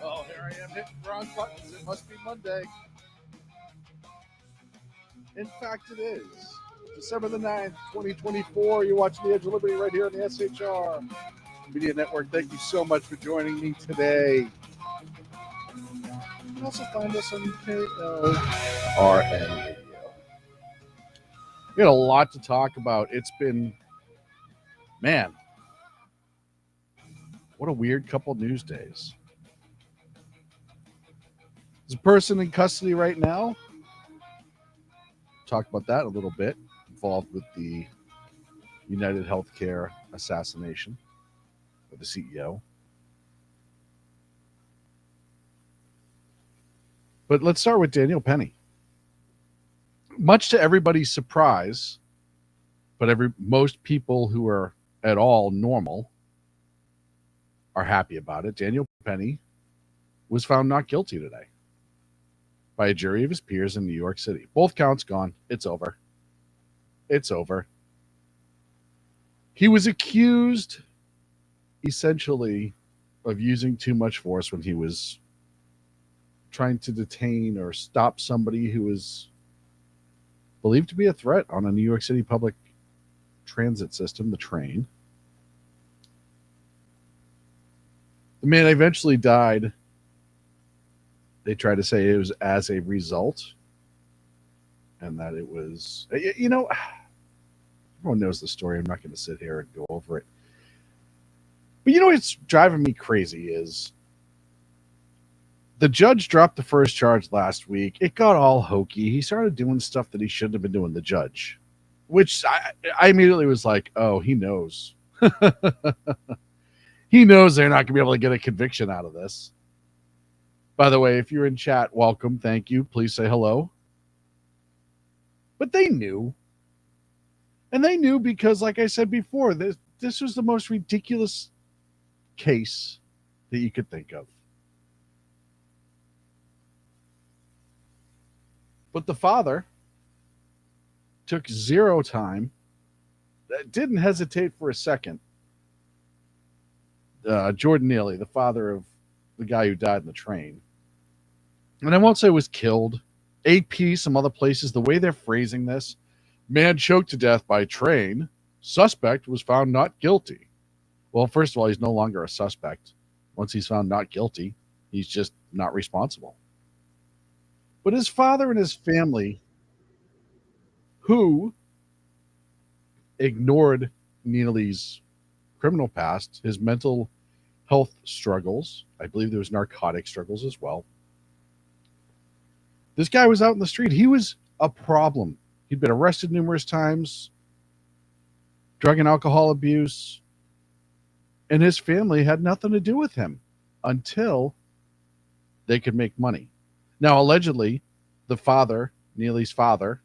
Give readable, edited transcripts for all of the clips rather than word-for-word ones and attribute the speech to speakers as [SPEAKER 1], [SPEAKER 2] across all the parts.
[SPEAKER 1] Oh, here I am hitting wrong buttons. It must be Monday. In fact, it is. December the 9th, 2024. You're watching The Edge of Liberty right here on the SHR Media Network. Thank you so much for joining me today. You can also find us on KLRN Radio. We got a lot to talk about. It's been, man, what a weird couple news days. There's a person in custody right now. Talk about that a little bit. Involved with the United Healthcare assassination of the CEO. But let's start with Daniel Penny. Much to everybody's surprise, but most people who are at all normal are happy about it. Daniel Penny was found not guilty today by a jury of his peers in New York City. Both counts gone. It's over. It's over. He was accused, essentially, of using too much force when he was trying to detain or stop somebody who was believed to be a threat on a New York City public transit system, the train. The man eventually died. They tried to say it was as a result, and that it was, everyone knows the story. I'm not going to sit here and go over it. But what's driving me crazy is the judge dropped the first charge last week. It got all hokey. He started doing stuff that he shouldn't have been doing, the judge, which I immediately was like, oh, he knows. He knows they're not going to be able to get a conviction out of this. By the way, if you're in chat, welcome. Thank you. Please say hello. But they knew. And they knew because, like I said before, this was the most ridiculous case that you could think of. But the father took zero time, didn't hesitate for a second. Jordan Neely, the father of the guy who died in the train. And I won't say was killed. AP, some other places, the way they're phrasing this, man choked to death by train. Suspect was found not guilty. Well, first of all, he's no longer a suspect. Once he's found not guilty, he's just not responsible. But his father and his family, who ignored Neely's criminal past, his mental health struggles, I believe there was narcotic struggles as well. This guy was out in the street. He was a problem. He'd been arrested numerous times, drug and alcohol abuse, and his family had nothing to do with him until they could make money. Now, allegedly, the father, Neely's father,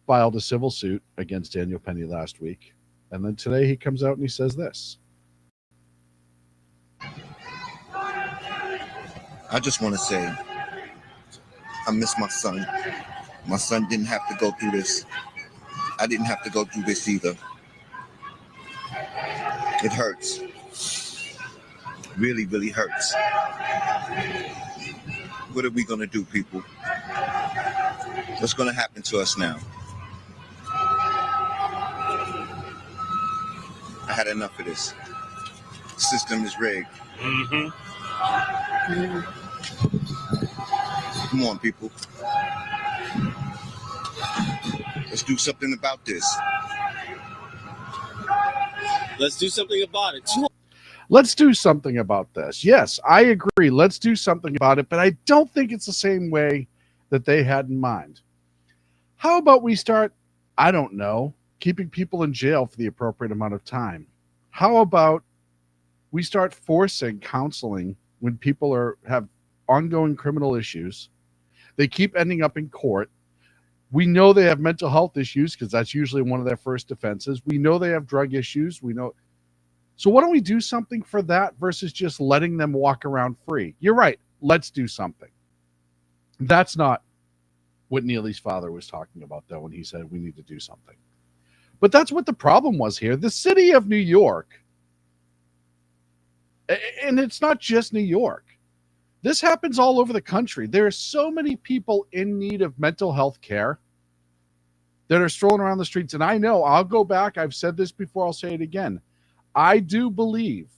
[SPEAKER 1] filed a civil suit against Daniel Penny last week. And then today he comes out and he says this.
[SPEAKER 2] I just want to say, I miss my son. My son didn't have to go through this. I didn't have to go through this either. It hurts. really, really hurts. What are we going to do, people? What's going to happen to us now? I had enough of this. The system is rigged.
[SPEAKER 3] Mm-hmm.
[SPEAKER 2] Come on, people. Let's do something about this.
[SPEAKER 3] Let's do something about it.
[SPEAKER 1] Let's do something about this. Yes, I agree. Let's do something about it, but I don't think it's the same way that they had in mind. How about we start, I don't know, keeping people in jail for the appropriate amount of time? How about we start forcing counseling when people have ongoing criminal issues? They keep ending up in court. We know they have mental health issues because that's usually one of their first defenses. We know they have drug issues. We know. So why don't we do something for that versus just letting them walk around free? You're right. Let's do something. That's not what Neely's father was talking about, though, when he said we need to do something. But that's what the problem was here. The city of New York, and it's not just New York. This happens all over the country. There are so many people in need of mental health care that are strolling around the streets. And I know, I'll go back. I've said this before. I'll say it again. I do believe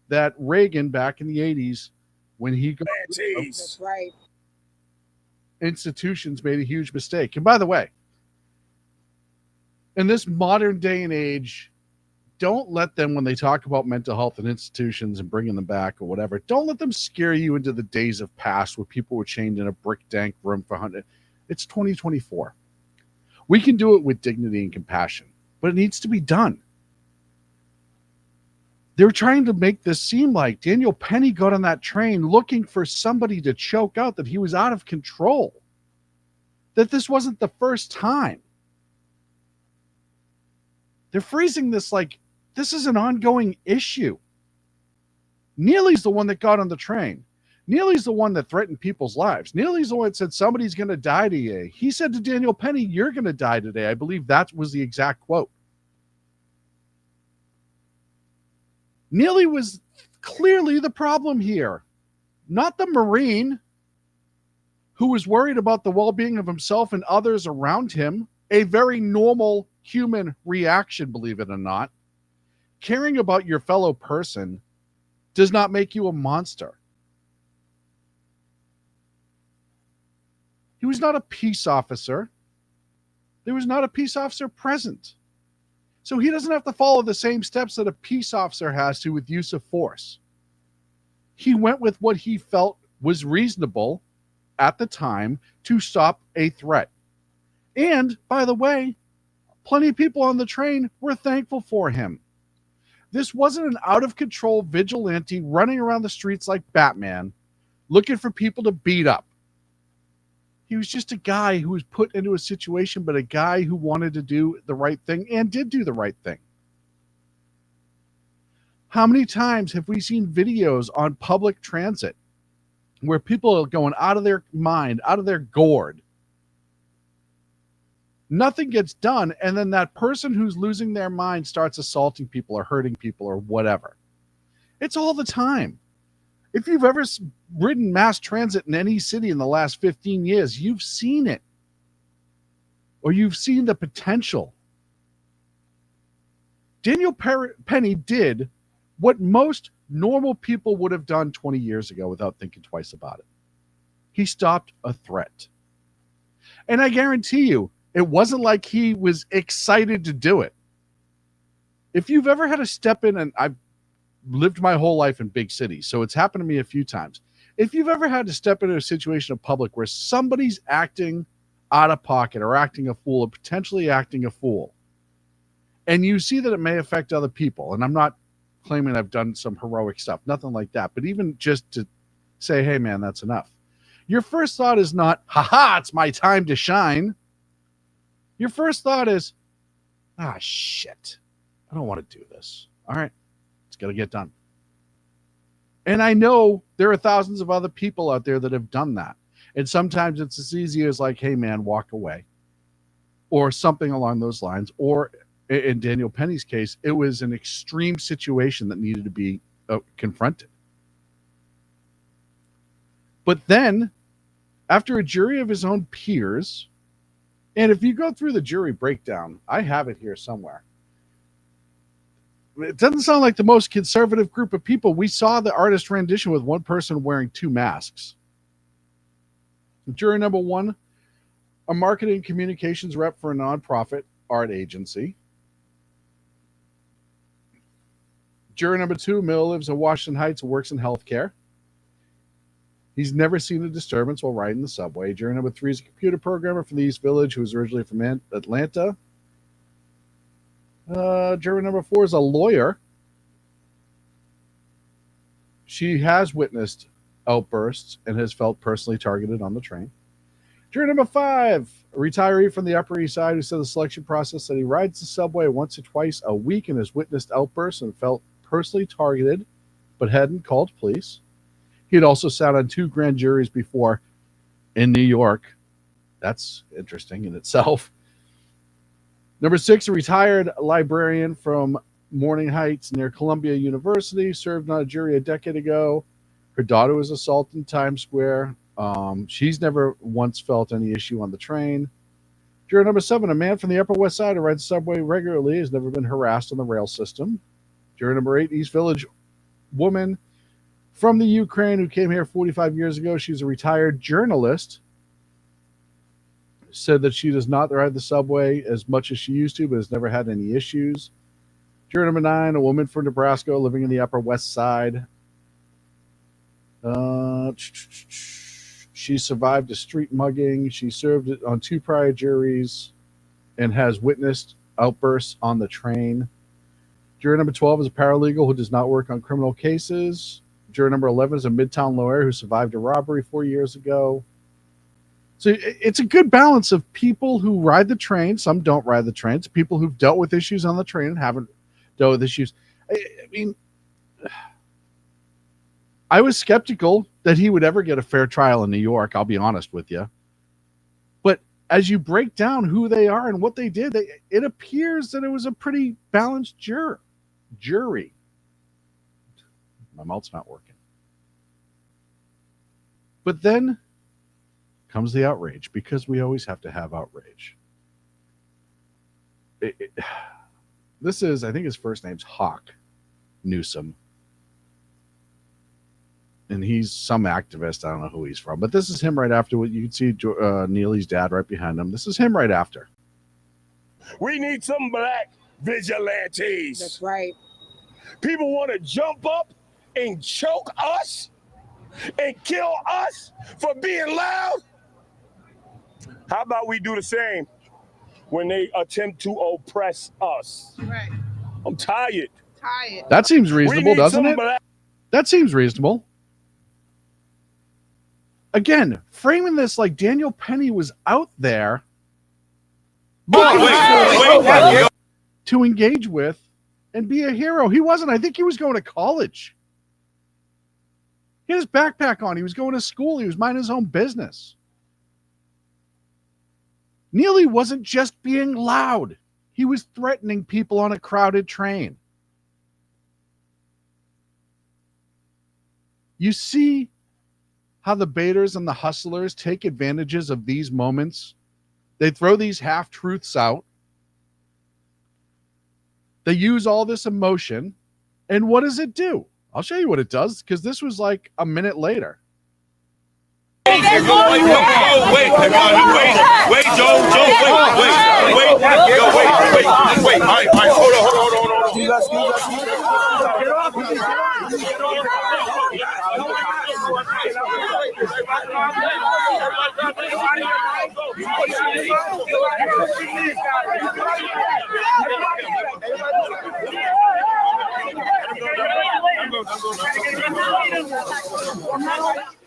[SPEAKER 1] that Reagan back in the 80s, when he got
[SPEAKER 4] That's right.
[SPEAKER 1] institutions, made a huge mistake. And by the way, in this modern day and age, don't let them, when they talk about mental health and institutions and bringing them back or whatever, don't let them scare you into the days of past where people were chained in a brick dank room for 100. It's 2024. We can do it with dignity and compassion, but it needs to be done. They're trying to make this seem like Daniel Penny got on that train looking for somebody to choke out, that he was out of control, that this wasn't the first time. They're phrasing this like this is an ongoing issue. Neely's the one that got on the train. Neely's the one that threatened people's lives. Neely's the one that said somebody's going to die today. He said to Daniel Penny, "You're going to die today." I believe that was the exact quote. Neely was clearly the problem here, not the Marine who was worried about the well-being of himself and others around him. A very normal human reaction, believe it or not. Caring about your fellow person does not make you a monster. He was not a peace officer. There was not a peace officer present. So he doesn't have to follow the same steps that a peace officer has to with use of force. He went with what he felt was reasonable at the time to stop a threat. And, by the way, plenty of people on the train were thankful for him. This wasn't an out-of-control vigilante running around the streets like Batman, looking for people to beat up. He was just a guy who was put into a situation, but a guy who wanted to do the right thing and did do the right thing. How many times have we seen videos on public transit where people are going out of their mind, out of their gourd? Nothing gets done, and then that person who's losing their mind starts assaulting people or hurting people or whatever. It's all the time. If you've ever ridden mass transit in any city in the last 15 years, you've seen it. Or you've seen the potential. Daniel Penny did what most normal people would have done 20 years ago without thinking twice about it. He stopped a threat. And I guarantee you, it wasn't like he was excited to do it. If you've ever had to step in, and I've lived my whole life in big cities, so it's happened to me a few times. If you've ever had to step into a situation of public where somebody's acting out of pocket or acting a fool or potentially acting a fool, and you see that it may affect other people, and I'm not claiming I've done some heroic stuff, nothing like that, but even just to say, hey man, that's enough. Your first thought is not, haha, it's my time to shine. Your first thought is, shit, I don't want to do this. All right, it's got to get done. And I know there are thousands of other people out there that have done that. And sometimes it's as easy as like, hey man, walk away. Or something along those lines. Or in Daniel Penny's case, it was an extreme situation that needed to be confronted. But then, after a jury of his own peers, and if you go through the jury breakdown, I have it here somewhere. It doesn't sound like the most conservative group of people. We saw the artist rendition with one person wearing two masks. Jury number 1, a marketing communications rep for a nonprofit art agency. Juror number 2, Mill lives in Washington Heights and works in healthcare. He's never seen a disturbance while riding the subway. Juror number 3 is a computer programmer from the East Village who was originally from Atlanta. Juror number 4 is a lawyer. She has witnessed outbursts and has felt personally targeted on the train. Juror number 5, a retiree from the Upper East Side who said the selection process said he rides the subway once or twice a week and has witnessed outbursts and felt personally targeted but hadn't called police. He had also sat on 2 grand juries before in New York. That's interesting in itself. Number 6, a retired librarian from Morning Heights near Columbia University, served on a jury a decade ago. Her daughter was assaulted in Times Square. She's never once felt any issue on the train. Juror number 7, a man from the Upper West Side who rides the subway regularly, has never been harassed on the rail system. Juror number 8, East Village woman from the Ukraine who came here 45 years ago. She's a retired journalist. Said that she does not ride the subway as much as she used to, but has never had any issues. Juror number 9, a woman from Nebraska living in the Upper West Side. She survived a street mugging. She served on 2 prior juries and has witnessed outbursts on the train. Juror number 12 is a paralegal who does not work on criminal cases. Juror number 11 is a Midtown lawyer who survived a robbery 4 years ago. So it's a good balance of people who ride the train. Some don't ride the trains. People who've dealt with issues on the train and haven't dealt with issues. I mean, I was skeptical that he would ever get a fair trial in New York. I'll be honest with you. But as you break down who they are and what they did, it appears that it was a pretty balanced jury. My mouth's not working. But then comes the outrage, because we always have to have outrage. This is, I think his first name's Hawk Newsom. And he's some activist. I don't know who he's from. But this is him right after what you can see Neely's dad right behind him. This is him right after.
[SPEAKER 4] We need some black vigilantes.
[SPEAKER 5] That's right.
[SPEAKER 4] People want to jump up and choke us and kill us for being loud. How about we do the same when they attempt to oppress us?
[SPEAKER 5] Right.
[SPEAKER 4] I'm tired.
[SPEAKER 1] That seems reasonable, doesn't it? That seems reasonable. Again, framing this like Daniel Penny was out there to engage with and be a hero. He wasn't. I think he was going to college. He had his backpack on. He was going to school. He was minding his own business. Neely wasn't just being loud. He was threatening people on a crowded train. You see how the baiters and the hustlers take advantages of these moments? They throw these half-truths out. They use all this emotion. And what does it do? I'll show you what it does, because this was like a minute later.
[SPEAKER 4] Wait, Joe, wait. All right, hold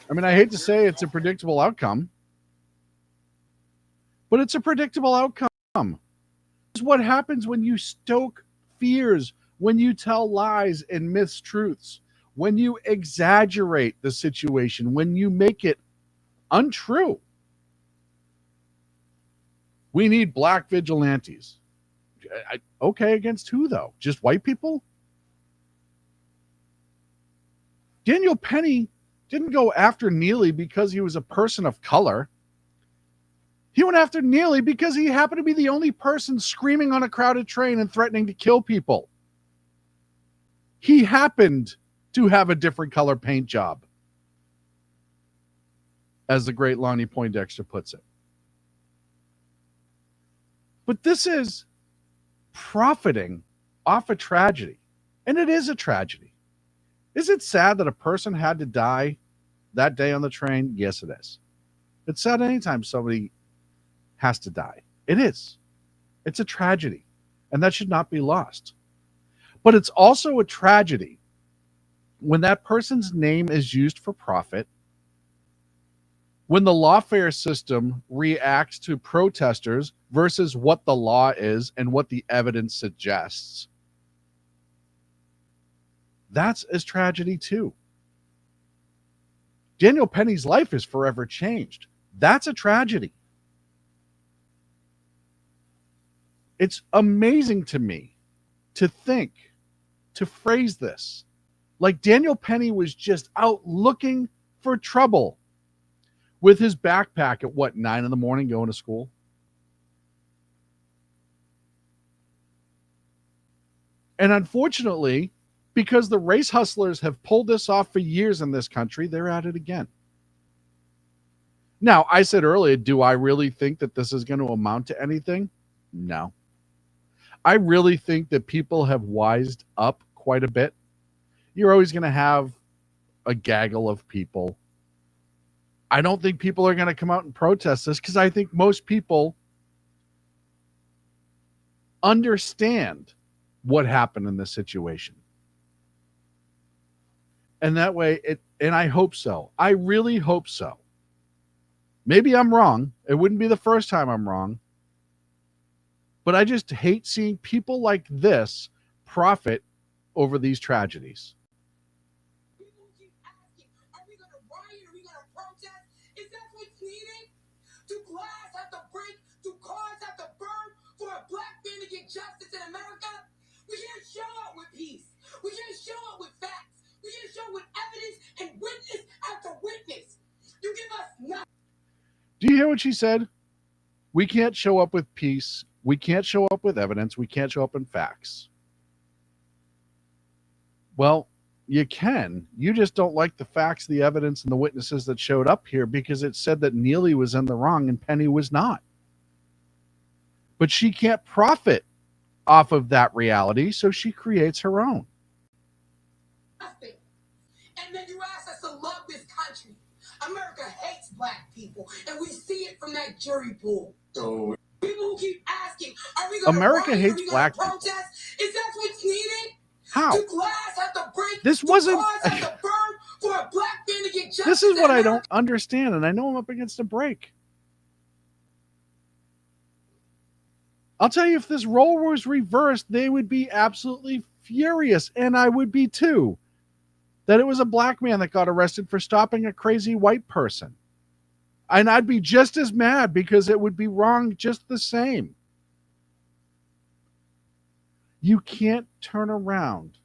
[SPEAKER 1] I mean, I hate to say it's a predictable outcome, but it's a predictable outcome. This is what happens when you stoke fears, when you tell lies and mistruths, when you exaggerate the situation, when you make it untrue. We need black vigilantes. Okay, against who, though? Just white people? Daniel Penny didn't go after Neely because he was a person of color. He went after Neely because he happened to be the only person screaming on a crowded train and threatening to kill people. He happened to have a different color paint job, as the great Lonnie Poindexter puts it. But this is profiting off a tragedy. And it is a tragedy. Is it sad that a person had to die that day on the train? Yes, it is. It's sad anytime somebody has to die. It is. It's a tragedy. And that should not be lost. But it's also a tragedy when that person's name is used for profit, when the lawfare system reacts to protesters versus what the law is and what the evidence suggests. That's a tragedy too. Daniel Penny's life is forever changed. That's a tragedy. It's amazing to me to think, to phrase this, like Daniel Penny was just out looking for trouble with his backpack at 9 in the morning going to school. And unfortunately, because the race hustlers have pulled this off for years in this country, they're at it again. Now, I said earlier, do I really think that this is going to amount to anything? No. I really think that people have wised up quite a bit. You're always going to have a gaggle of people. I don't think people are going to come out and protest this because I think most people understand what happened in this situation. And that way, and I hope so. I really hope so. Maybe I'm wrong. It wouldn't be the first time I'm wrong. But I just hate seeing people like this profit over these tragedies.
[SPEAKER 5] People keep asking, are we going to riot? Are we going to protest? Is that what's needed? Do glass have to break? Do cars have to burn for a black man to get justice in America? We can't show up with peace. We can't show up with facts. We can't show up with evidence and witness after witness. You give us nothing.
[SPEAKER 1] Do you hear what she said? We can't show up with peace. We can't show up with evidence. We can't show up in facts. Well, you can. You just don't like the facts, the evidence, and the witnesses that showed up here because it said that Neely was in the wrong and Penny was not. But she can't profit off of that reality, so she creates her own.
[SPEAKER 5] Nothing. And then you ask us to love this country. America hates black people, and we see it from that jury pool.
[SPEAKER 2] So
[SPEAKER 5] People who keep asking, are we going to
[SPEAKER 1] America
[SPEAKER 5] riot?
[SPEAKER 1] hates
[SPEAKER 5] Are we
[SPEAKER 1] black
[SPEAKER 5] going to
[SPEAKER 1] people.
[SPEAKER 5] protest? Is that what's needed?
[SPEAKER 1] How?
[SPEAKER 5] Do glass have to break?
[SPEAKER 1] This
[SPEAKER 5] Do
[SPEAKER 1] wasn't-
[SPEAKER 5] cars have to burn for a black man to get justice?
[SPEAKER 1] This is what
[SPEAKER 5] in
[SPEAKER 1] I
[SPEAKER 5] America?
[SPEAKER 1] don't understand, and I know I'm up against a break. I'll tell you, if this role was reversed, they would be absolutely furious, and I would be too, that it was a black man that got arrested for stopping a crazy white person. And I'd be just as mad because it would be wrong just the same. You can't turn around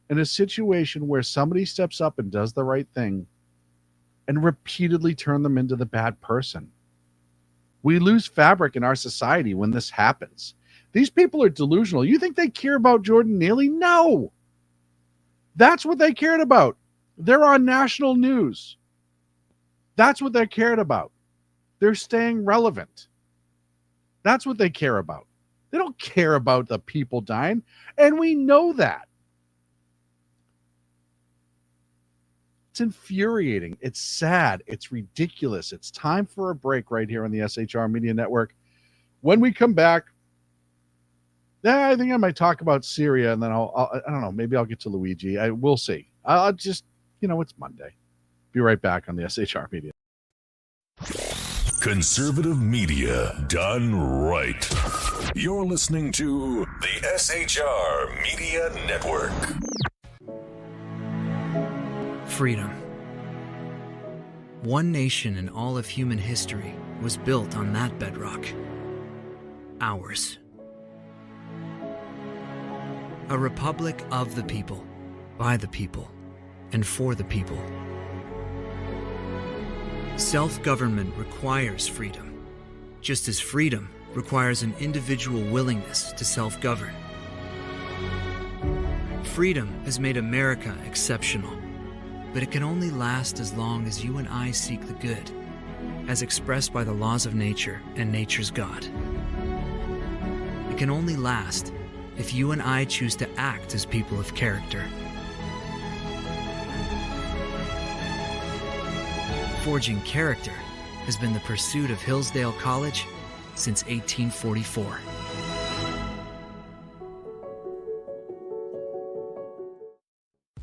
[SPEAKER 1] in a situation where somebody steps up and does the right thing and repeatedly turn them into the bad person. We lose fabric in our society when this happens. These people are delusional. You think they care about Jordan Neely? No. That's what they cared about. They're on national news. That's what they cared about. They're staying relevant. That's what they care about. They don't care about the people dying, and we know that. It's infuriating. It's sad. It's ridiculous. It's time for a break right here on the SHR Media Network. When we come back, I think I might talk about Syria, and then I don't know, maybe I'll get to Luigi. We'll see. I'll just, it's Monday. Be right back on the SHR Media.
[SPEAKER 6] Conservative media done right. You're listening to the SHR Media Network.
[SPEAKER 7] Freedom. One nation in all of human history was built on that bedrock. Ours. A republic of the people, by the people, and for the people. Self-government requires freedom, just as freedom requires an individual willingness to self-govern. Freedom has made America exceptional, but it can only last as long as you and I seek the good, as expressed by the laws of nature and nature's God. It can only last if you and I choose to act as people of character. Forging character has been the pursuit of Hillsdale College since 1844.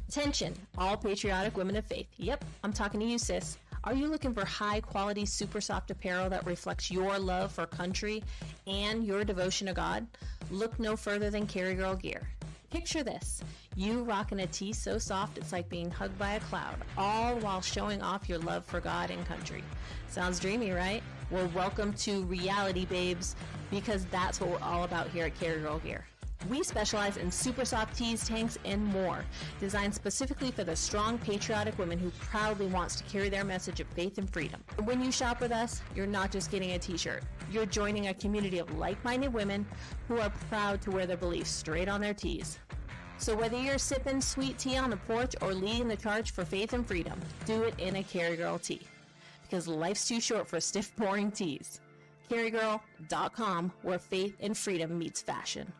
[SPEAKER 8] Attention, all patriotic women of faith. Yep, I'm talking to you, sis. Are you looking for high-quality, super soft apparel that reflects your love for country and your devotion to God? Look no further than Carry Girl Gear. Picture this. You rocking a tee so soft it's like being hugged by a cloud, all while showing off your love for God and country. Sounds dreamy, right? Well, welcome to reality, babes, because that's what we're all about here at Carry Girl Gear. We specialize in super soft tees, tanks, and more, designed specifically for the strong, patriotic woman who proudly wants to carry their message of faith and freedom. When you shop with us, you're not just getting a t-shirt. You're joining a community of like-minded women who are proud to wear their beliefs straight on their tees. So whether you're sipping sweet tea on the porch or leading the charge for faith and freedom, do it in a Carry Girl tee. Because life's too short for stiff, boring tees. CarryGirl.com, where faith and freedom meets fashion.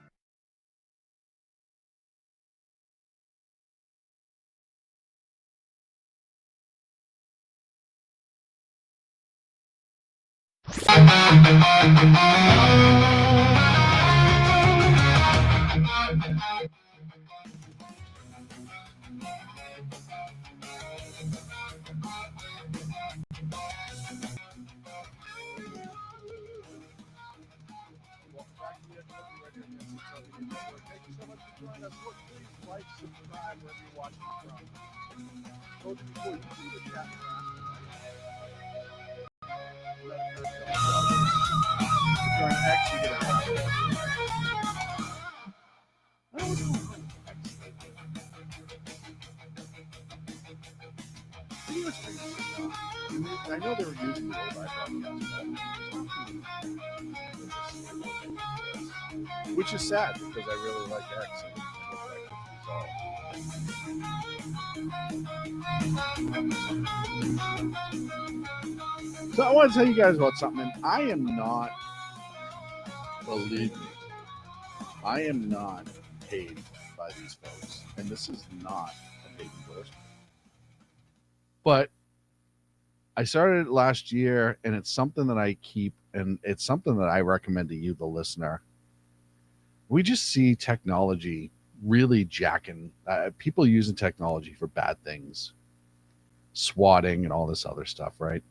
[SPEAKER 1] Thank you so much for joining us. Look, please like, subscribe wherever you're watching from. Go before you see the chat. If you're on X, you get a I know they were using the old iPod, which is sad because I really like X. So I want to tell you guys about something. And I am not, believe me, I am not paid by these folks, and this is not a paid endorsement. But I started it last year, and it's something that I keep, and it's something that I recommend to you, the listener. We just see technology really jacking, people using technology for bad things, swatting and all this other stuff, right?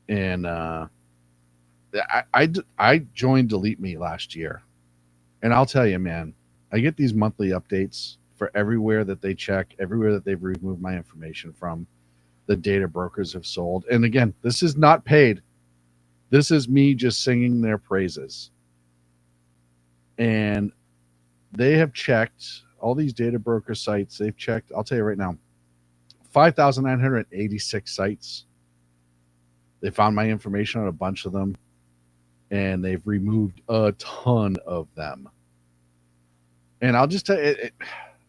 [SPEAKER 1] And I joined Delete Me last year, and I'll tell you, man, I get these monthly updates for everywhere that they check, everywhere that they've removed my information from. The data brokers have sold. And again, this is not paid. This is me just singing their praises. And they have checked all these data broker sites. They've checked, I'll tell you right now, 5,986 sites. They found my information on a bunch of them, and they've removed a ton of them. And I'll just tell you,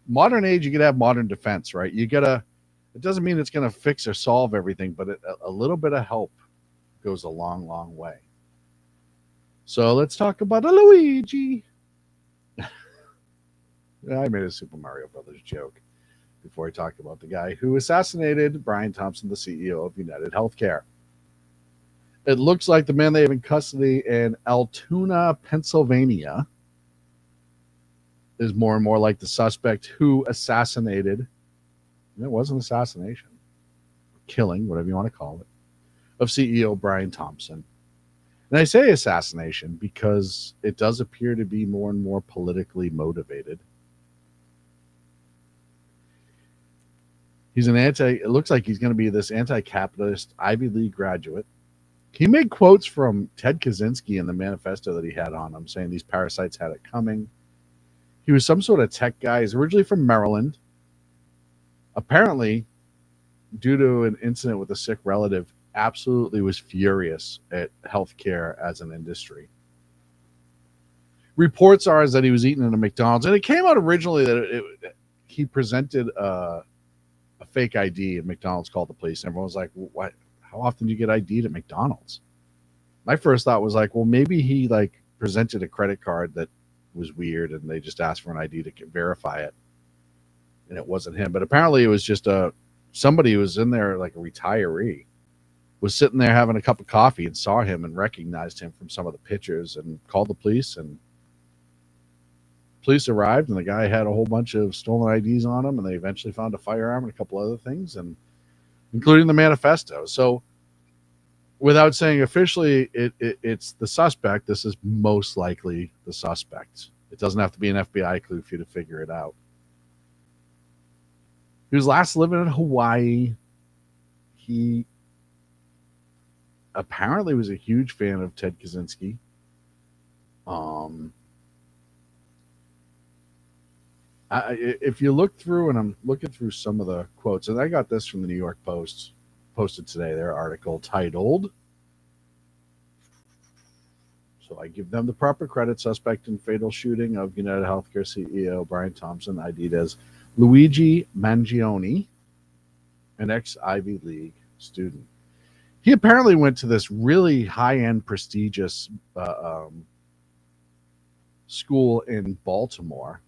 [SPEAKER 1] modern age, you got to have modern defense, right? You got to, it doesn't mean it's going to fix or solve everything, but a little bit of help goes a long, long way. So let's talk about a Luigi. I made a Super Mario Brothers joke before I talked about the guy who assassinated Brian Thompson, the CEO of United Healthcare. It looks like the man they have in custody in Altoona, Pennsylvania, is more and more like the suspect who assassinated. It was an assassination, killing, whatever you want to call it, of CEO Brian Thompson. And I say assassination because it does appear to be more and more politically motivated. He's it looks like he's going to be this anti-capitalist Ivy League graduate. He made quotes from Ted Kaczynski in the manifesto that he had on him, saying these parasites had it coming. He was some sort of tech guy. He's originally from Maryland. apparently, due to an incident with a sick relative, absolutely was furious at healthcare as an industry. Reports are that he was eating in a McDonald's, and it came out originally that he presented a fake ID, and McDonald's called the police. And everyone was like, "What? How often do you get ID'd at McDonald's?" My first thought was like, well, maybe he like presented a credit card that was weird, and they just asked for an ID to verify it, and it wasn't him. But apparently, it was just somebody who was in there, like a retiree, was sitting there having a cup of coffee and saw him and recognized him from some of the pictures and called the police, and police arrived, and the guy had a whole bunch of stolen IDs on him, and they eventually found a firearm and a couple other things, and including the manifesto. So without saying officially it's the suspect, this is most likely the suspect. It doesn't have to be an FBI clue for you to figure it out. He was last living in Hawaii. He apparently was a huge fan of Ted Kaczynski. If you look through, and I'm looking through some of the quotes, and I got this from the New York Post, posted today, their article titled, so I give them the proper credit, suspect in fatal shooting of United Healthcare CEO Brian Thompson, ID'd as Luigi Mangione, an ex-Ivy League student. He apparently went to this really high-end, prestigious school in Baltimore.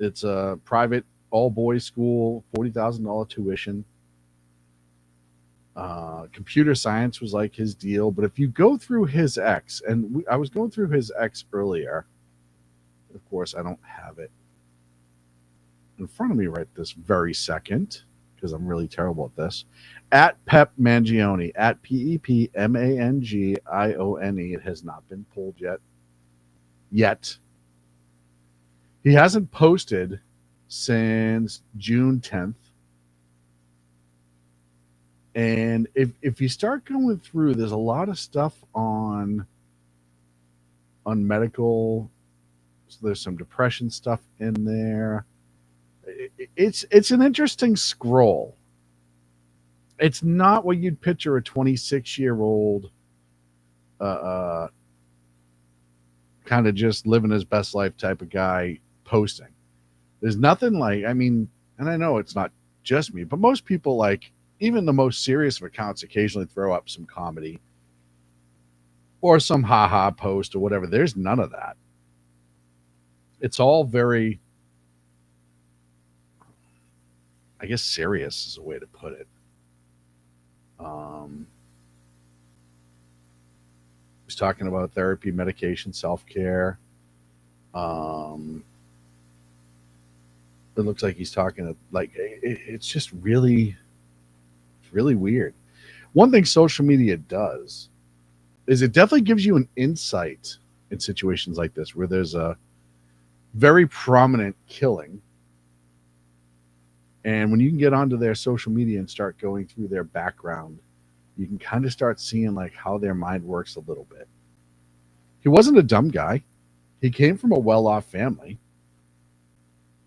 [SPEAKER 1] It's a private all-boys school, $40,000 tuition. Computer science was like his deal. But if you go through his ex, and I was going through his ex earlier. Of course, I don't have it in front of me right this very second because I'm really terrible at this. At Pep Mangione, at PEPMANGIONE. It has not been pulled yet. He hasn't posted since June 10th. And if you start going through, there's a lot of stuff on medical. So there's some depression stuff in there. It's an interesting scroll. It's not what you'd picture a 26-year-old kind of just living his best life type of guy posting. There's nothing like, I mean, and I know it's not just me, but most people, like even the most serious of accounts, occasionally throw up some comedy or some haha post or whatever. There's none of that. It's all very, I guess, serious is a way to put it. He's talking about therapy, medication, self-care. It looks like he's talking like it's just really, really weird. One thing social media does is it definitely gives you an insight in situations like this where there's a very prominent killing. And when you can get onto their social media and start going through their background, you can kind of start seeing like how their mind works a little bit. He wasn't a dumb guy. He came from a well-off family.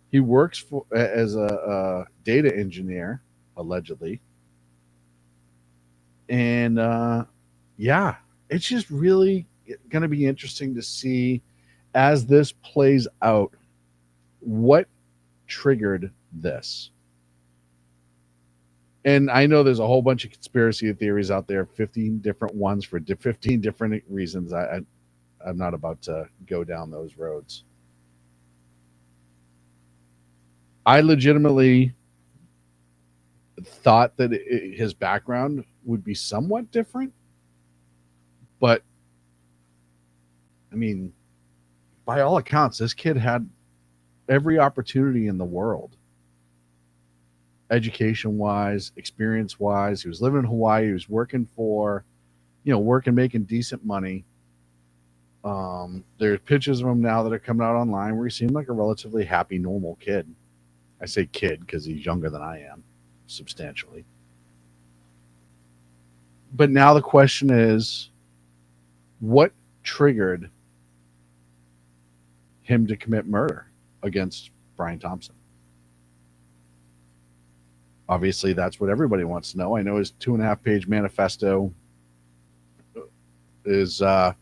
[SPEAKER 1] He works as a data engineer, allegedly. And yeah, it's just really going to be interesting to see as this plays out what triggered this. And I know there's a whole bunch of conspiracy theories out there, 15 different ones for 15 different reasons. I'm not about to go down those roads. I legitimately thought that his background would be somewhat different. But, I mean, by all accounts, this kid had every opportunity in the world. Education-wise, experience-wise. He was living in Hawaii. He was working making decent money. There's pictures of him now that are coming out online where he seemed like a relatively happy, normal kid. I say kid because he's younger than I am, substantially. But now the question is, what triggered him to commit murder against Brian Thompson? Obviously, that's what everybody wants to know. I know his 2.5-page manifesto is, well,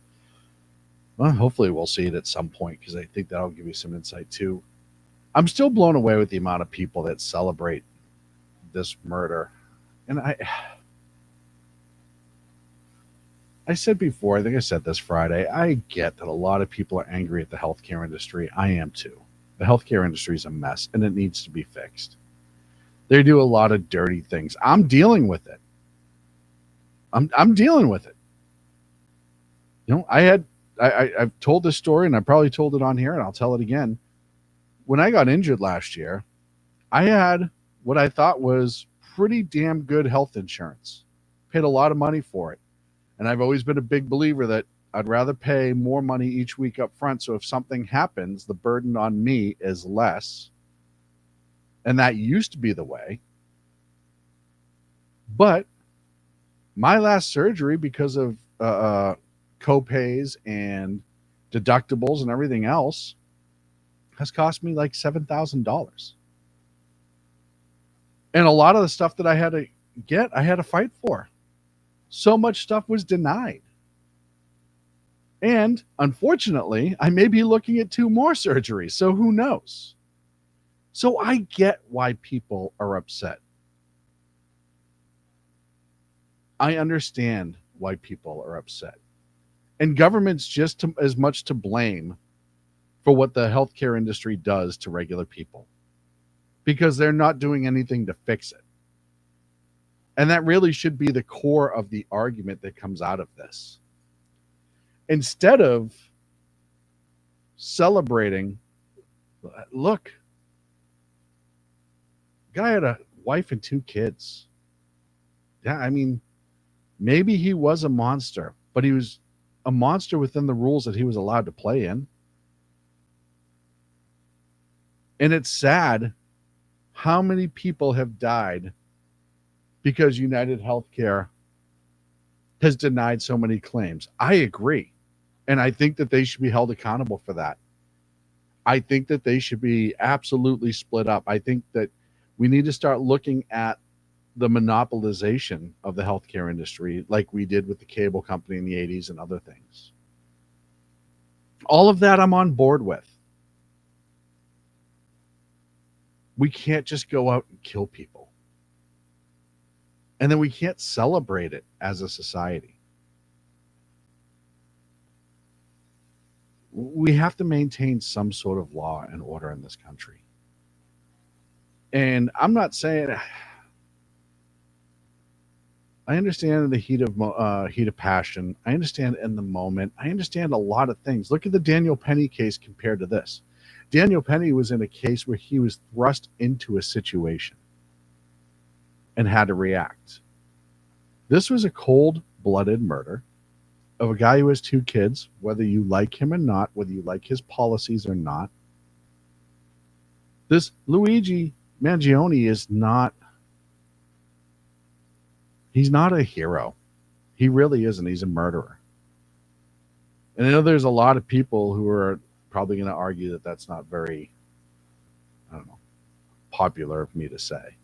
[SPEAKER 1] hopefully we'll see it at some point, because I think that'll give you some insight too. I'm still blown away with the amount of people that celebrate this murder. And I said before, I think I said this Friday, I get that a lot of people are angry at the healthcare industry. I am too. The healthcare industry is a mess, and it needs to be fixed. They do a lot of dirty things. I'm dealing with it. I'm dealing with it. You know, I've told this story, and I probably told it on here, and I'll tell it again. When I got injured last year, I had what I thought was pretty damn good health insurance. Paid a lot of money for it. And I've always been a big believer that I'd rather pay more money each week up front, so if something happens, the burden on me is less. And that used to be the way. But my last surgery, because of co-pays and deductibles and everything else, has cost me like $7,000. And a lot of the stuff that I had to get, I had to fight for. So much stuff was denied. And unfortunately, I may be looking at 2 more surgeries, so who knows? So I get why people are upset. I understand why people are upset. And government's just as much to blame for what the healthcare industry does to regular people, because they're not doing anything to fix it. And that really should be the core of the argument that comes out of this. Instead of celebrating, look, guy had a wife and 2 kids. Yeah, I mean, maybe he was a monster, but he was a monster within the rules that he was allowed to play in. And it's sad how many people have died because United Healthcare has denied so many claims. I agree. And I think that they should be held accountable for that. I think that they should be absolutely split up. I think that we need to start looking at the monopolization of the healthcare industry like we did with the cable company in the 80s and other things. All of that I'm on board with. We can't just go out and kill people. And then we can't celebrate it as a society. We have to maintain some sort of law and order in this country. And I'm not saying, I understand the heat of passion. I understand in the moment. I understand a lot of things. Look at the Daniel Penny case compared to this. Daniel Penny was in a case where he was thrust into a situation and had to react. This was a cold-blooded murder of a guy who has 2 kids, whether you like him or not, whether you like his policies or not. This Luigi Mangione is not, he's not a hero. He really isn't. He's a murderer. And I know there's a lot of people who are probably going to argue that that's not very, I don't know, popular of me to say.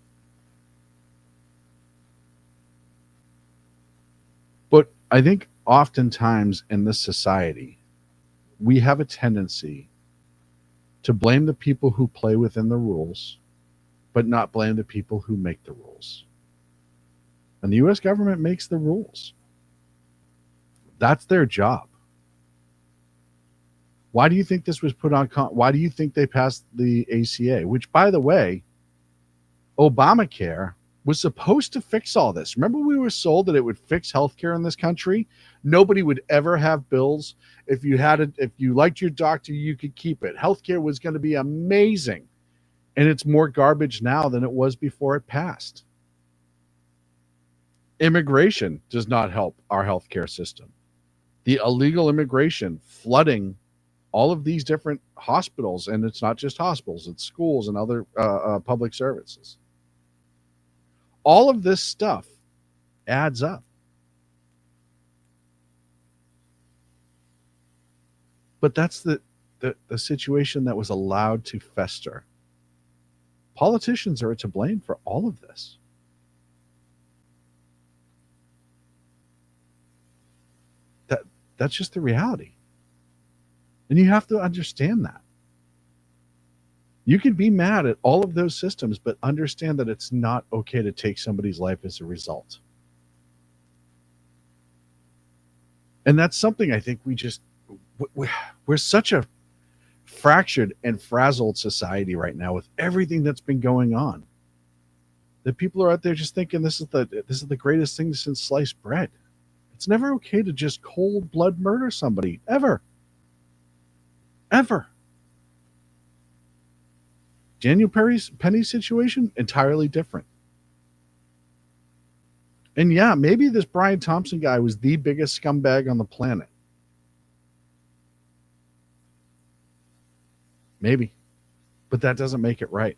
[SPEAKER 1] But I think oftentimes in this society, we have a tendency to blame the people who play within the rules, but not blame the people who make the rules. And the U.S. government makes the rules. That's their job. Why do you think this was put on? Why do you think they passed the ACA? Which, by the way, Obamacare was supposed to fix all this. Remember, we were sold that it would fix healthcare in this country. Nobody would ever have bills. If you liked your doctor, you could keep it. Healthcare was going to be amazing. And it's more garbage now than it was before it passed. Immigration does not help our healthcare system. The illegal immigration flooding all of these different hospitals, and it's not just hospitals, it's schools and other public services. All of this stuff adds up. But that's the situation that was allowed to fester Politicians are to blame for all of this. That's just the reality. And you have to understand that. You can be mad at all of those systems, but understand that it's not okay to take somebody's life as a result. And that's something I think we're such a fractured and frazzled society right now with everything that's been going on, that people are out there just thinking this is the greatest thing since sliced bread. It's never okay to just cold blood murder somebody, ever. Daniel Penny's situation, entirely different. And yeah, maybe this Brian Thompson guy was the biggest scumbag on the planet. Maybe. But that doesn't make it right.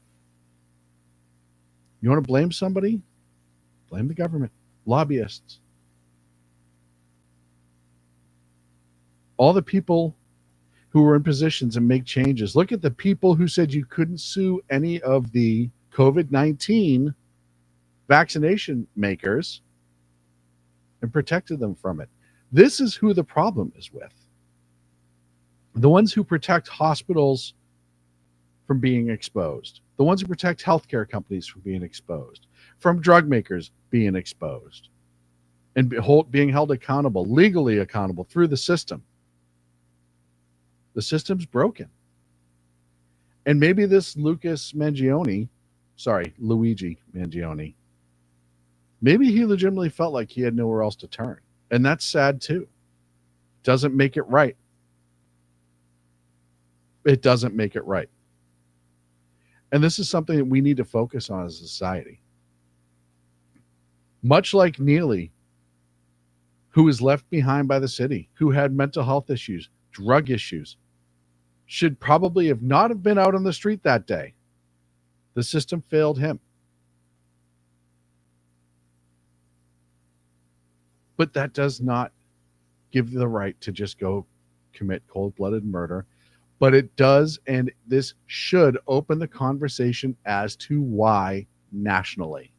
[SPEAKER 1] You want to blame somebody? Blame the government. Lobbyists. All the people who were in positions and make changes. Look at the people who said you couldn't sue any of the COVID-19 vaccination makers and protected them from it. This is who the problem is with. The ones who protect hospitals from being exposed. The ones who protect healthcare companies from being exposed. From drug makers being exposed. And being held accountable, legally accountable through the system. The system's broken. And maybe this Luigi Mangione, maybe he legitimately felt like he had nowhere else to turn. And that's sad too. Doesn't make it right. It doesn't make it right. And this is something that we need to focus on as a society. Much like Neely, who was left behind by the city, who had mental health issues, drug issues, should probably have not have been out on the street that day. The system failed him. But that does not give you the right to just go commit cold-blooded murder. But it does, and this should open the conversation as to why nationally.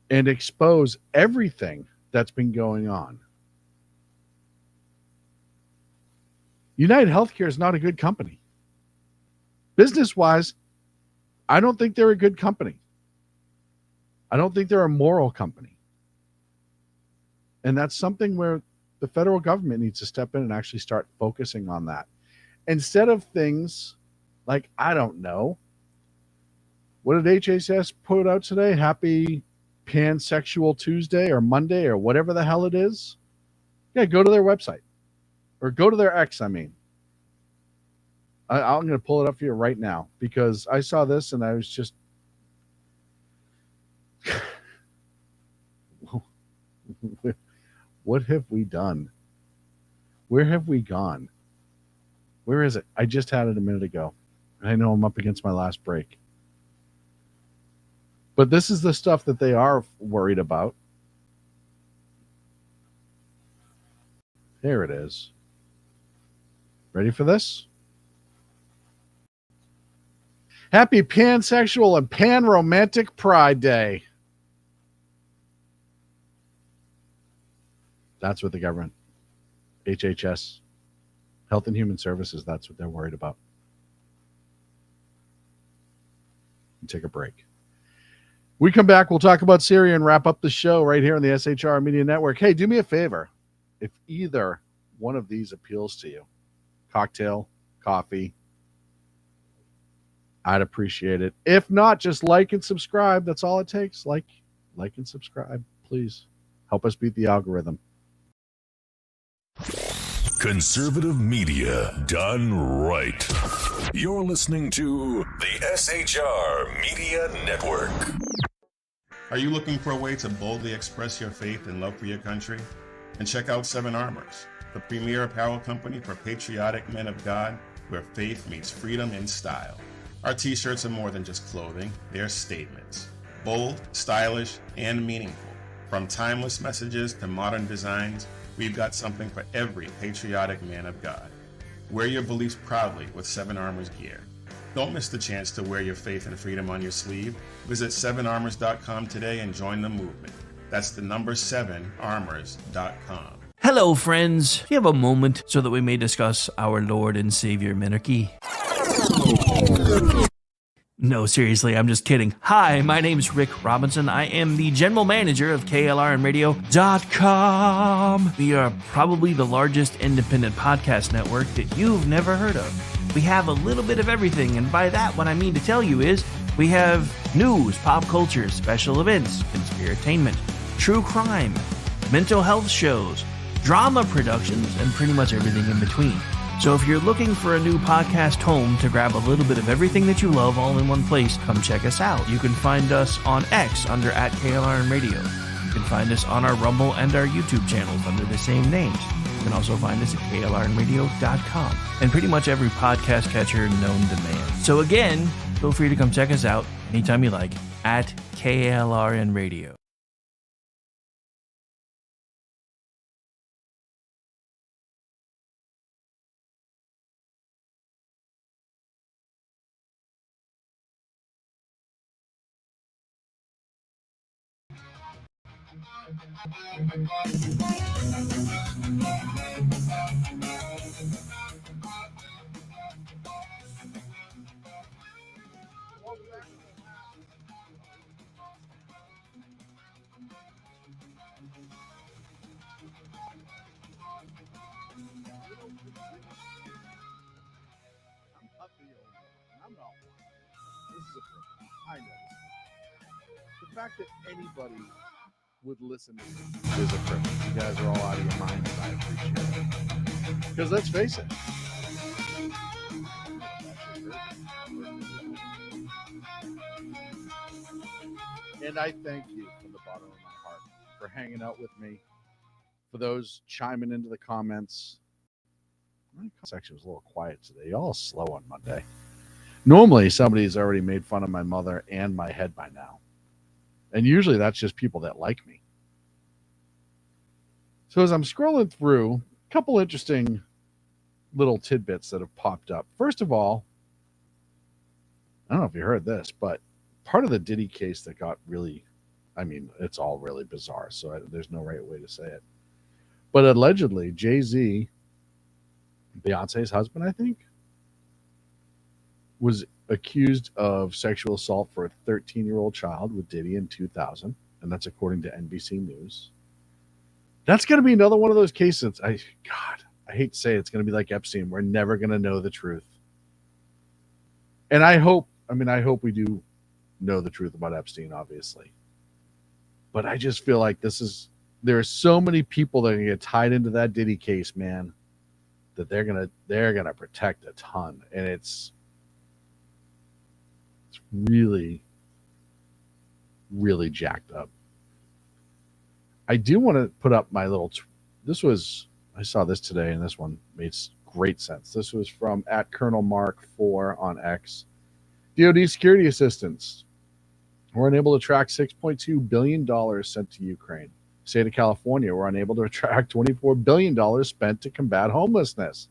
[SPEAKER 1] And expose everything that's been going on. United Healthcare is not a good company. Business-wise, I don't think they're a good company. I don't think they're a moral company. And that's something where the federal government needs to step in and actually start focusing on that. Instead of things like, I don't know, what did HHS put out today? Happy Pansexual Tuesday or Monday or whatever the hell it is. Yeah, go to their website. Or go to their X, I'm going to pull it up for you right now because I saw this and I was just... What have we done? Where have we gone? Where is it? I just had it a minute ago. I know I'm up against my last break. But this is the stuff that they are worried about. There it is. Ready for this? Happy Pansexual and Pan-Romantic Pride Day. That's what the government, HHS, Health and Human Services, that's what they're worried about. Take a break. We come back, we'll talk about Syria and wrap up the show right here on the SHR Media Network. Hey, do me a favor. If either one of these appeals to you, cocktail, coffee, I'd appreciate it. If not, just like and subscribe. That's all it takes. Like and subscribe, please. Help us beat the algorithm.
[SPEAKER 6] Conservative media done right. You're listening to the SHR Media Network.
[SPEAKER 9] Are you looking for a way to boldly express your faith and love for your country? And check out Seven Armors, the premier apparel company for patriotic men of God, where faith meets freedom in style. Our t-shirts are more than just clothing, they're statements. Bold, stylish, and meaningful. From timeless messages to modern designs, we've got something for every patriotic man of God. Wear your beliefs proudly with Seven Armors gear. Don't miss the chance to wear your faith and freedom on your sleeve. Visit 7armors.com today and join the movement. That's the number 7armors.com.
[SPEAKER 10] Hello, friends. Do you have a moment so that we may discuss our Lord and Savior Minarchy? No, seriously, I'm just kidding. Hi, my name's Rick Robinson. I am the general manager of KLRN Radio.com. We are probably the largest independent podcast network that you've never heard of. We have a little bit of everything, and by that, what I mean to tell you is we have news, pop culture, special events, conspiratainment, true crime, mental health shows, drama productions, and pretty much everything in between. So if you're looking for a new podcast home to grab a little bit of everything that you love all in one place, come check us out. You can find us on X under @KLRN Radio. You can find us on our Rumble and our YouTube channels under the same names. You can also find us at KLRNradio.com and pretty much every podcast catcher known to man. So again, feel free to come check us out anytime you like at KLRN Radio.
[SPEAKER 1] I know. The fact that anybody would listen to this is a privilege. You guys are all out of your minds, and I appreciate it. Because let's face it. And I thank you from the bottom of my heart for hanging out with me. For those chiming into the comments. My section was a little quiet today. Y'all slow on Monday. Normally, somebody's already made fun of my mother and my head by now. And usually that's just people that like me. So as I'm scrolling through, a couple interesting little tidbits that have popped up. First of all, I don't know if you heard this, but part of the Diddy case that got really, it's all really bizarre, so there's no right way to say it. But allegedly, Jay-Z, Beyonce's husband, I think, was accused of sexual assault for a 13-year-old child with Diddy in 2000, and that's according to NBC News. That's going to be another one of those cases. I hate to say it, it's going to be like Epstein. We're never going to know the truth. And I hope we do know the truth about Epstein, obviously. But I just feel like there are so many people that are going to get tied into that Diddy case, man, that they're going to protect a ton. And it's really, really jacked up. I do want to put up my little, I saw this today, and this one made great sense. This was from @ColonelMark4 on X. DoD security assistance were unable to track $6.2 billion sent to Ukraine. State of California were unable to track $24 billion spent to combat homelessness.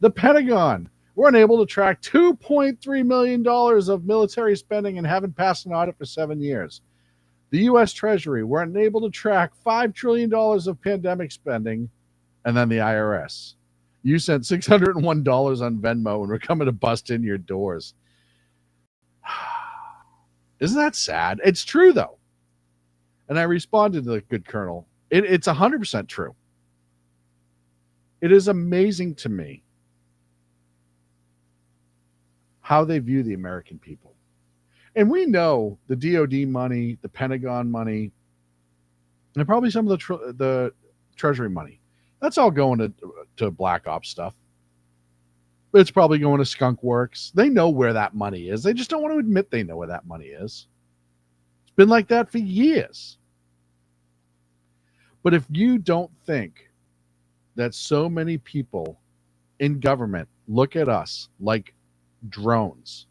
[SPEAKER 1] The Pentagon were unable to track $2.3 million of military spending and haven't passed an audit for 7 years. The U.S. Treasury were unable to track $5 trillion of pandemic spending, and then the IRS. You sent $601 on Venmo, and we're coming to bust in your doors. Isn't that sad? It's true, though. And I responded to the good colonel. It's 100% true. It is amazing to me how they view the American people. And we know the DoD money, the Pentagon money, and probably some of the Treasury money. That's all going to Black Ops stuff. It's probably going to Skunk Works. They know where that money is. They just don't want to admit they know where that money is. It's been like that for years. But if you don't think that so many people in government look at us like drones,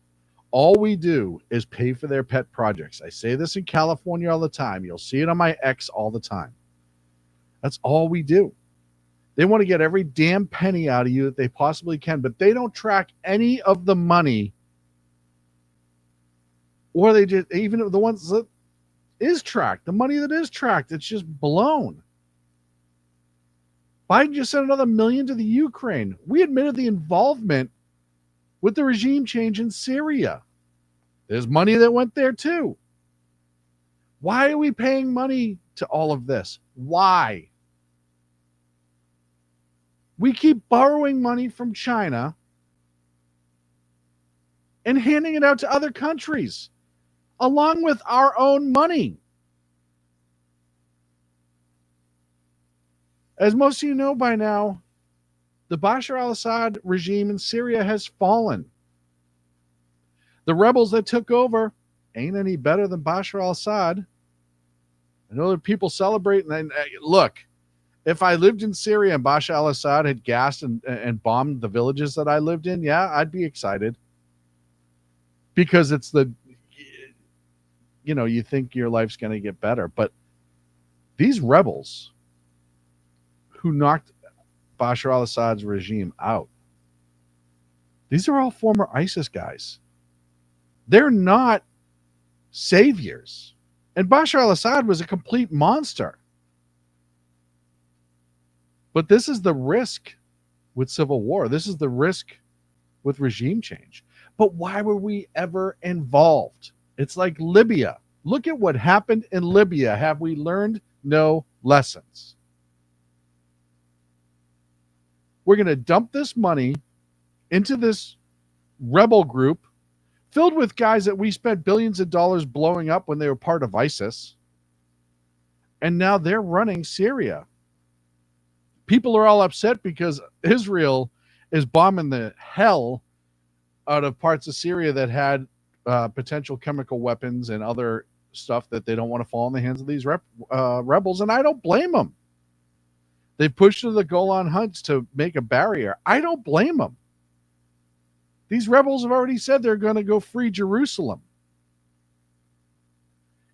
[SPEAKER 1] all we do is pay for their pet projects. I say this in California all the time. You'll see it on my X all the time. That's all we do. They want to get every damn penny out of you that they possibly can, but they don't track any of the money Or they just, even the ones that is tracked, the money that is tracked, it's just blown. Biden just sent another $1 million to the Ukraine. We admitted the involvement with the regime change in Syria. There's money that went there too. Why are we paying money to all of this? Why? We keep borrowing money from China and handing it out to other countries along with our own money. As most of you know by now, the Bashar al-Assad regime in Syria has fallen. The rebels that took over ain't any better than Bashar al-Assad. I know that people celebrate, and look, if I lived in Syria and Bashar al-Assad had gassed and bombed the villages that I lived in, yeah, I'd be excited. Because it's you think your life's going to get better. But these rebels who knocked Bashar al-Assad's regime out, these are all former ISIS guys. They're not saviors. And Bashar al-Assad was a complete monster. But this is the risk with civil war. This is the risk with regime change. But why were we ever involved? It's like Libya. Look at what happened in Libya. Have we learned no lessons? We're going to dump this money into this rebel group filled with guys that we spent billions of dollars blowing up when they were part of ISIS. And now they're running Syria. People are all upset because Israel is bombing the hell out of parts of Syria that had potential chemical weapons and other stuff that they don't want to fall in the hands of these rebels. And I don't blame them. They pushed to the Golan Heights to make a barrier. I don't blame them. These rebels have already said they're going to go free Jerusalem.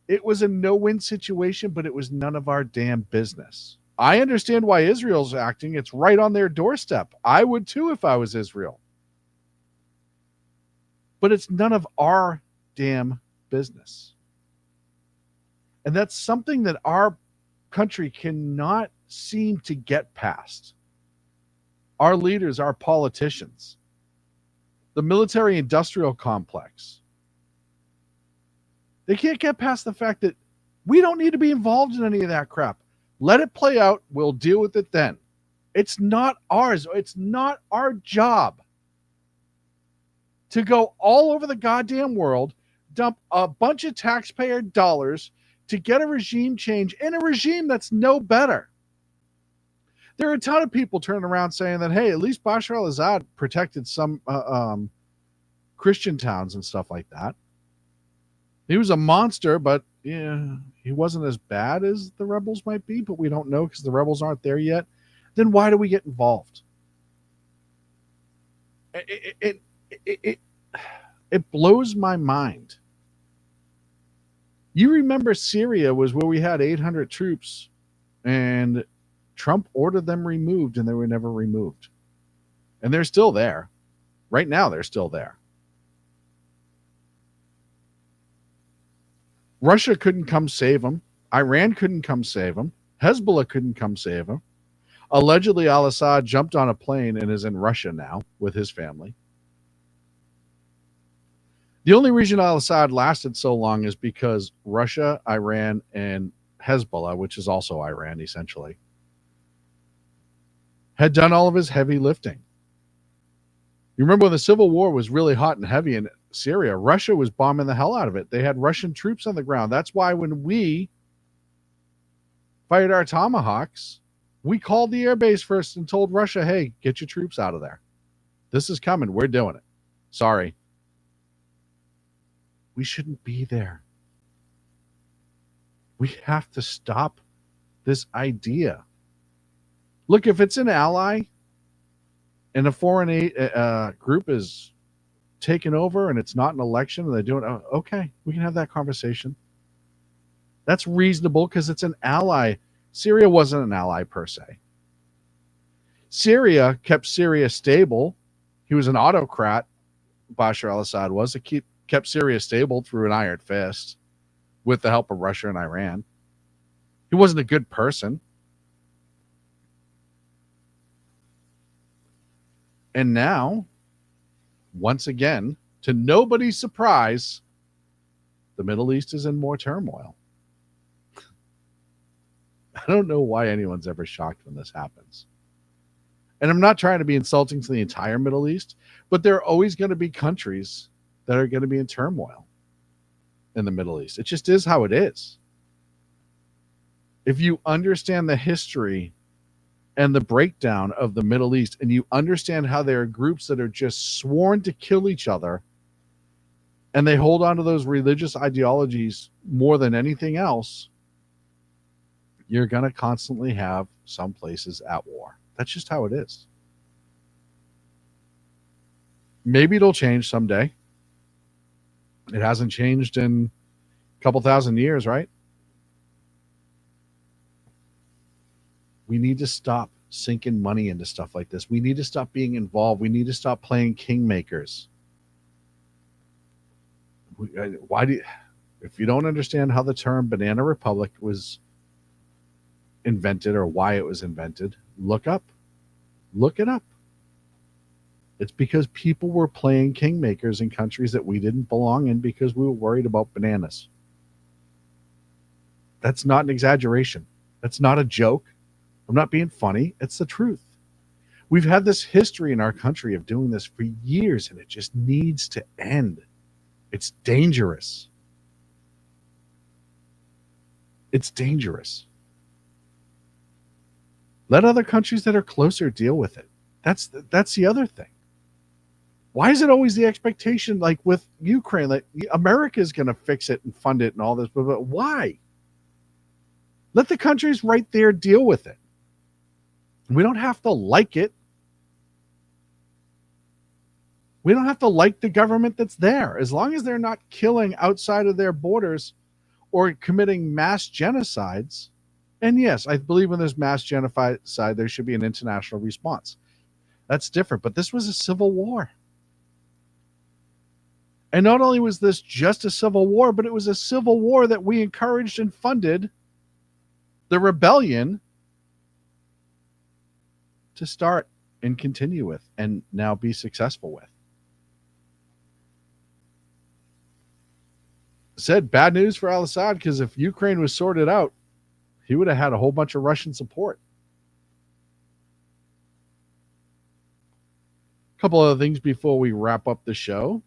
[SPEAKER 1] It was a no-win situation, but it was none of our damn business. I understand why Israel's acting. It's right on their doorstep. I would too if I was Israel. But it's none of our damn business. And that's something that our country cannot seem to get past. Our leaders, our politicians, the military-industrial complex, they can't get past the fact that we don't need to be involved in any of that crap. Let it play out. We'll deal with it then. It's not ours. It's not our job to go all over the goddamn world, dump a bunch of taxpayer dollars to get a regime change in a regime that's no better. There are a ton of people turning around saying that, hey, at least Bashar al-Assad protected some Christian towns and stuff like that. He was a monster, but yeah, he wasn't as bad as the rebels might be, but we don't know because the rebels aren't there yet. Then why do we get involved? It blows my mind. You remember Syria was where we had 800 troops and Trump ordered them removed and they were never removed. And they're still there. Right now, they're still there. Russia couldn't come save them. Iran couldn't come save them. Hezbollah couldn't come save them. Allegedly, Al-Assad jumped on a plane and is in Russia now with his family. The only reason Al-Assad lasted so long is because Russia, Iran, and Hezbollah, which is also Iran essentially, had done all of his heavy lifting. You remember when the civil war was really hot and heavy in Syria, Russia was bombing the hell out of it. They had Russian troops on the ground. That's why when we fired our Tomahawks, we called the airbase first and told Russia, hey, get your troops out of there. This is coming. We're doing it. Sorry. We shouldn't be there. We have to stop this idea. Look, if it's an ally and a foreign group is taken over and it's not an election and they do it, okay, we can have that conversation. That's reasonable because it's an ally. Syria wasn't an ally per se. Syria kept Syria stable. He was an autocrat, Bashar al-Assad was, to keep kept Syria stable through an iron fist with the help of Russia and Iran. He wasn't a good person. And now, once again, to nobody's surprise, the Middle East is in more turmoil. I don't know why anyone's ever shocked when this happens. And I'm not trying to be insulting to the entire Middle East, but there are always going to be countries that are going to be in turmoil in the Middle East. It just is how it is. If you understand the history and the breakdown of the Middle East, and you understand how there are groups that are just sworn to kill each other, and they hold on to those religious ideologies more than anything else, you're going to constantly have some places at war. That's just how it is. Maybe it'll change someday. It hasn't changed in a couple thousand years, right? We need to stop sinking money into stuff like this. We need to stop being involved. We need to stop playing kingmakers. If you don't understand how the term Banana Republic was invented or why it was invented, look it up. It's because people were playing kingmakers in countries that we didn't belong in because we were worried about bananas. That's not an exaggeration. That's not a joke. I'm not being funny. It's the truth. We've had this history in our country of doing this for years, and it just needs to end. It's dangerous. It's dangerous. Let other countries that are closer deal with it. That's the other thing. Why is it always the expectation, like with Ukraine, that America is going to fix it and fund it and all this? But why? Let the countries right there deal with it. We don't have to like it. We don't have to like the government that's there. As long as they're not killing outside of their borders or committing mass genocides. And yes, I believe when there's mass genocide, there should be an international response. That's different. But this was a civil war. And not only was this just a civil war, but it was a civil war that we encouraged and funded the rebellion to start and continue with and now be successful with. Said bad news for Al-Assad, because if Ukraine was sorted out, he would have had a whole bunch of Russian support. A couple other things before we wrap up the show.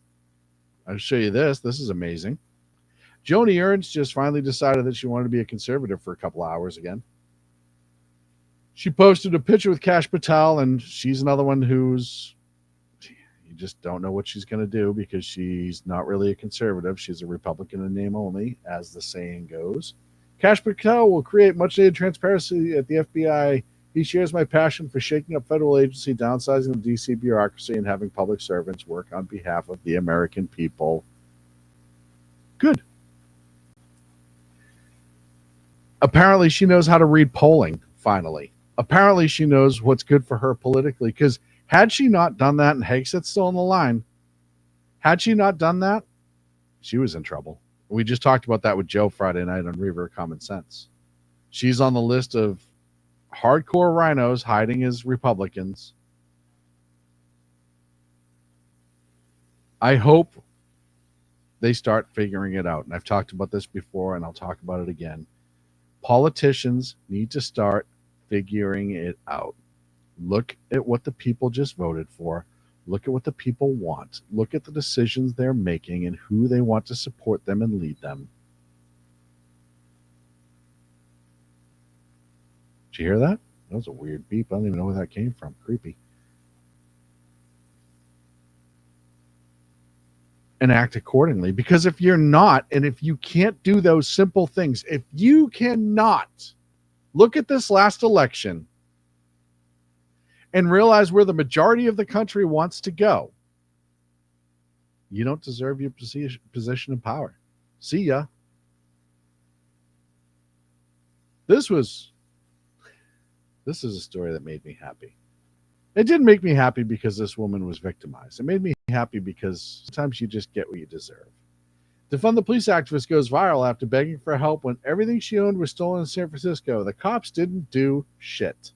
[SPEAKER 1] I'll show you this. This is amazing. Joni Ernst just finally decided that she wanted to be a conservative for a couple hours again. She posted a picture with Kash Patel, and she's another one who's, you just don't know what she's going to do because she's not really a conservative. She's a Republican in name only, as the saying goes. Kash Patel will create much needed transparency at the FBI. He shares my passion for shaking up federal agency, downsizing the DC bureaucracy, and having public servants work on behalf of the American people. Good. Apparently, she knows how to read polling, finally. Apparently, she knows what's good for her politically, because had she not done that, and Hagsett's still on the line, had she not done that, she was in trouble. We just talked about that with Joe Friday night on River Common Sense. She's on the list of hardcore rhinos hiding as Republicans. I hope they start figuring it out. And I've talked about this before, and I'll talk about it again. Politicians need to start figuring it out. Look at what the people just voted for. Look at what the people want. Look at the decisions they're making and who they want to support them and lead them. Did you hear that? That was a weird beep. I don't even know where that came from. Creepy. And act accordingly. Because if you're not, and if you can't do those simple things, if you cannot look at this last election and realize where the majority of the country wants to go, you don't deserve your position of power. See ya. This is a story that made me happy. It didn't make me happy because this woman was victimized. It made me happy because sometimes you just get what you deserve. Defund the Police activist goes viral after begging for help when everything she owned was stolen in San Francisco. The cops didn't do shit.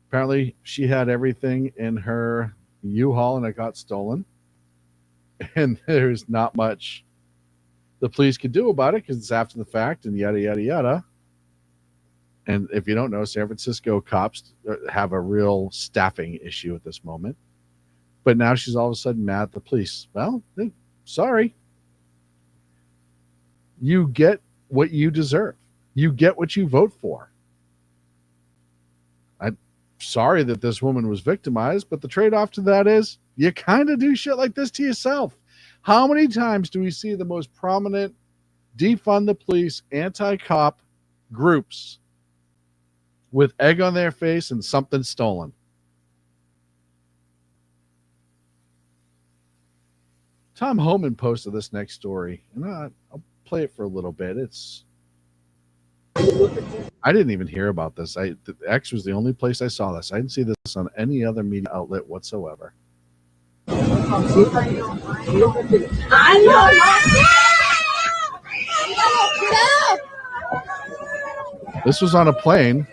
[SPEAKER 1] Apparently, she had everything in her U-Haul and it got stolen. And there's not much the police could do about it because it's after the fact and yada, yada, yada. And if you don't know, San Francisco cops have a real staffing issue at this moment. But now she's all of a sudden mad at the police. Well, sorry. You get what you deserve. You get what you vote for. I'm sorry that this woman was victimized, but the trade-off to that is you kind of do shit like this to yourself. How many times do we see the most prominent defund the police, anti-cop groups with egg on their face and something stolen? Tom Homan posted this next story, and I'll play it for a little bit. I didn't even hear about this. X was the only place I saw this. I didn't see this on any other media outlet whatsoever. This was on a plane,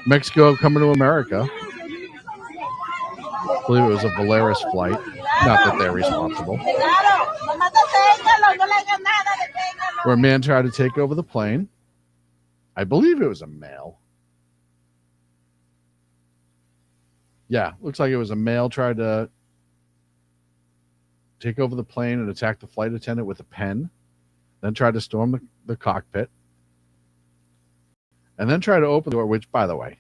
[SPEAKER 1] Mexico coming to America. I believe it was a Volaris flight. Not that they're responsible. Where a man tried to take over the plane. I believe it was a male. Yeah, looks like it was a male tried to take over the plane and attack the flight attendant with a pen. Then tried to storm the cockpit. And then try to open the door, which, by the way,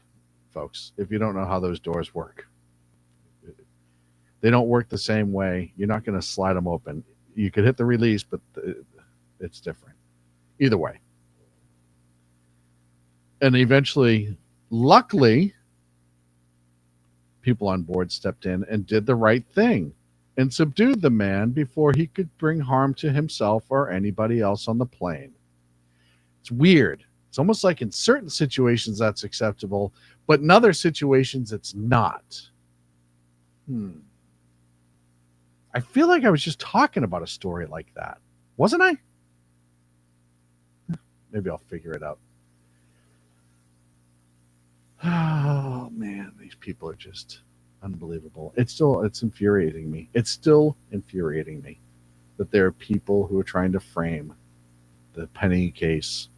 [SPEAKER 1] folks, if you don't know how those doors work, they don't work the same way. You're not going to slide them open. You could hit the release, but it's different. Either way. And eventually, luckily, people on board stepped in and did the right thing and subdued the man before he could bring harm to himself or anybody else on the plane. It's weird. It's almost like in certain situations that's acceptable, but in other situations it's not. I feel like I was just talking about a story like that. Wasn't I? Maybe I'll figure it out. Oh, man, these people are just unbelievable. It's infuriating me. It's still infuriating me that there are people who are trying to frame the Penny case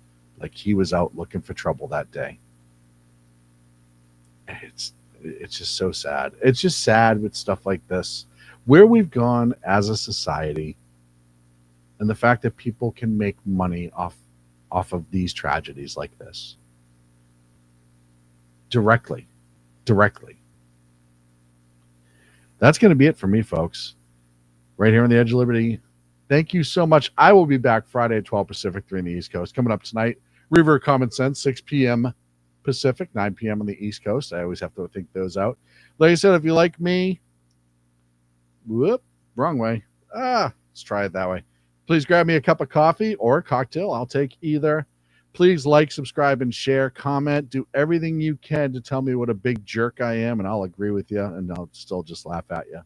[SPEAKER 1] like he was out looking for trouble that day. It's just so sad. It's just sad with stuff like this, where we've gone as a society, and the fact that people can make money off of these tragedies like this. Directly. That's going to be it for me, folks. Right here on the Edge of Liberty. Thank you so much. I will be back Friday at 12 Pacific, 3 on the East Coast. Coming up tonight, River Common Sense, 6 p.m. Pacific, 9 p.m. on the East Coast. I always have to think those out. Like I said, if you like me, wrong way. Let's try it that way. Please grab me a cup of coffee or a cocktail. I'll take either. Please like, subscribe, and share. Comment. Do everything you can to tell me what a big jerk I am, and I'll agree with you, and I'll still just laugh at you.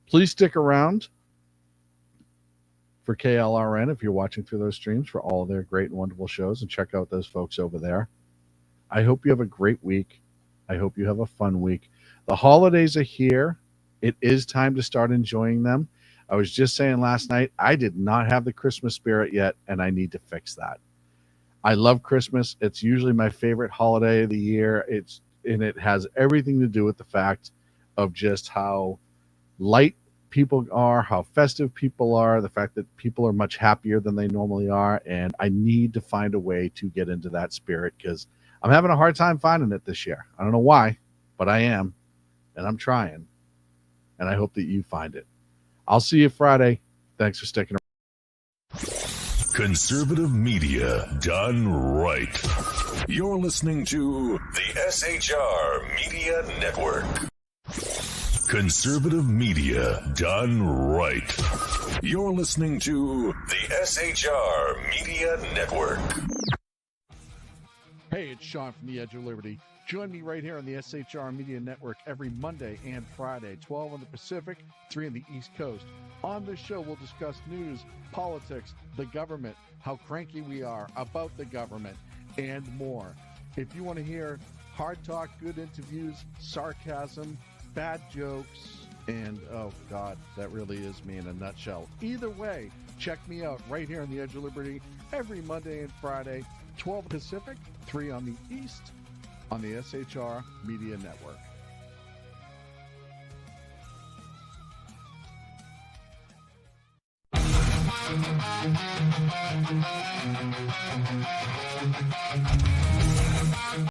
[SPEAKER 1] Please stick around for KLRN if you're watching through those streams for all of their great and wonderful shows, and check out those folks over there. I hope you have a great week. I hope you have a fun week. The holidays are here. It is time to start enjoying them. I was just saying last night, I did not have the Christmas spirit yet, and I need to fix that. I love Christmas. It's usually my favorite holiday of the year. It has everything to do with the fact of just how light people are, how festive people are, the fact that people are much happier than they normally are, and I need to find a way to get into that spirit because I'm having a hard time finding it this year. I don't know why, but I am, and I'm trying, and I hope that you find it. I'll see you Friday. Thanks for sticking around.
[SPEAKER 6] Conservative media done right. You're listening to the SHR Media Network. Conservative media done right. You're listening to the SHR Media Network.
[SPEAKER 1] Hey, it's Sean from the Edge of Liberty. Join me right here on the SHR Media Network every Monday and Friday, 12 on the Pacific, 3 on the East Coast. On this show, we'll discuss news, politics, the government, how cranky we are about the government, and more. If you want to hear hard talk, good interviews, sarcasm, bad jokes, and, oh, God, that really is me in a nutshell. Either way, check me out right here on the Edge of Liberty every Monday and Friday, 12 Pacific, 3 on the East, on the SHR Media Network.